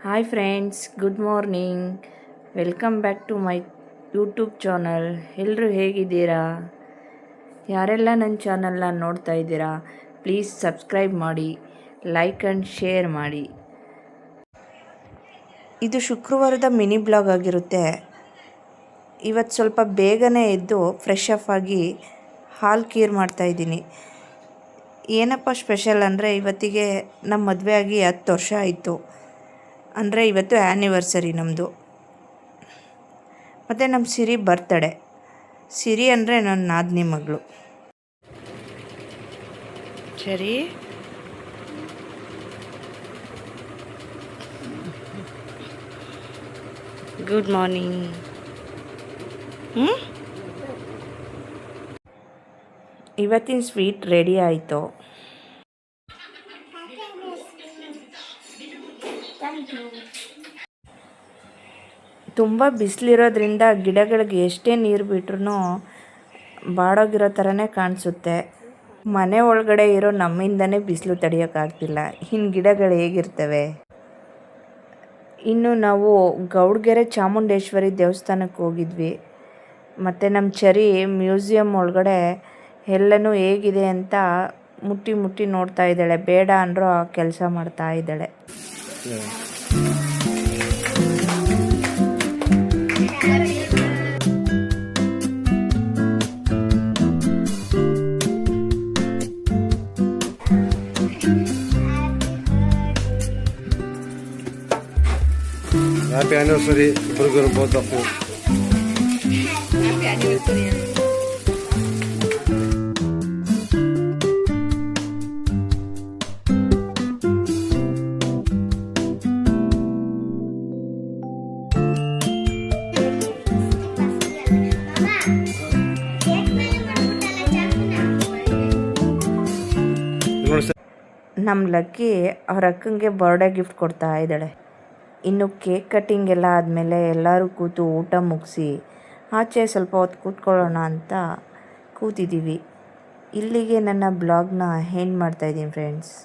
Hi friends, good morning. Welcome back to my YouTube channel. ಎಲ್ಲರೂ ಹೇಗಿದ್ದೀರಾ? ಯಾರೆಲ್ಲ ನನ್ನ ಚಾನಲ್ನ ನೋಡ್ತಾ ಇದ್ದೀರಾ, ಪ್ಲೀಸ್ ಸಬ್ಸ್ಕ್ರೈಬ್ ಮಾಡಿ, ಲೈಕ್ ಆ್ಯಂಡ್ ಶೇರ್ ಮಾಡಿ. ಇದು ಶುಕ್ರವಾರದ ಮಿನಿ ಬ್ಲಾಗ್ ಆಗಿರುತ್ತೆ. ಇವತ್ತು ಸ್ವಲ್ಪ ಬೇಗನೆ ಎದ್ದು ಫ್ರೆಶ್ ಅಪ್ ಆಗಿ ಹಾಲು ಖೀರ್ ಮಾಡ್ತಾಯಿದ್ದೀನಿ. ಏನಪ್ಪ ಸ್ಪೆಷಲ್ ಅಂದರೆ, ಇವತ್ತಿಗೆ ನಮ್ಮ ಮದುವೆ ಆಗಿ 10 ವರ್ಷ ಆಯಿತು. ಅಂದರೆ ಇವತ್ತು ಆ್ಯನಿವರ್ಸರಿ ನಮ್ಮದು. ಮತ್ತು ನಮ್ಮ ಸಿರಿ ಬರ್ತಡೇ. ಸಿರಿ ಅಂದರೆ ನನ್ನ ನಾದಿನಿ ಮಗಳು. ಸರಿ, ಗುಡ್ ಮಾರ್ನಿಂಗ್. ಇವತ್ತಿನ ಸ್ವೀಟ್ ರೆಡಿ ಆಯಿತು. ತುಂಬ ಬಿಸಿಲಿರೋದ್ರಿಂದ ಗಿಡಗಳಿಗೆ ಎಷ್ಟೇ ನೀರು ಬಿಟ್ರೂ ಬಾಡೋಗಿರೋ ಥರನೇ ಕಾಣಿಸುತ್ತೆ. ಮನೆ ಒಳಗಡೆ ಇರೋ ನಮ್ಮಿಂದನೇ ಬಿಸಿಲು ತಡೆಯೋಕ್ಕಾಗ್ತಿಲ್ಲ, ಇನ್ನು ಗಿಡಗಳು ಹೇಗಿರ್ತವೆ. ಇನ್ನು ನಾವು ಗೌಡ್ಗೆರೆ ಚಾಮುಂಡೇಶ್ವರಿ ದೇವಸ್ಥಾನಕ್ಕೆ ಹೋಗಿದ್ವಿ. ಮತ್ತು ನಮ್ಮ ಚರಿ ಮ್ಯೂಸಿಯಂ ಒಳಗಡೆ ಎಲ್ಲನೂ ಹೇಗಿದೆ ಅಂತ ಮುಟ್ಟಿ ಮುಟ್ಟಿ ನೋಡ್ತಾ ಇದ್ದಾಳೆ. ಬೇಡ ಅಂದರೂ ಆ ಕೆಲಸ ಮಾಡ್ತಾ ಇದ್ದಾಳೆ. ಹ್ಯಾಪಿ ಆನಿವರ್ಸರಿ ಇಬ್ಬರಿಗೂ both of you. Happy anniversary. ನಮ್ಮ ಲಕ್ಕಿ ಅವ್ರ ಅಕ್ಕಂಗೆ ಬರ್ಡೇ ಗಿಫ್ಟ್ ಕೊಡ್ತಾ ಇದ್ದಾಳೆ. ಇನ್ನು ಕೇಕ್ ಕಟ್ಟಿಂಗ್ ಎಲ್ಲ ಆದಮೇಲೆ ಎಲ್ಲರೂ ಕೂತು ಊಟ ಮುಗಿಸಿ ಆಚೆ ಸ್ವಲ್ಪ ಹೊತ್ತು ಕೂತ್ಕೊಳ್ಳೋಣ ಅಂತ ಕೂತಿದ್ದೀವಿ. ಇಲ್ಲಿಗೆ ನನ್ನ ಬ್ಲಾಗ್ನ ಎಂಡ್ ಮಾಡ್ತಾಯಿದ್ದೀನಿ ಫ್ರೆಂಡ್ಸ್.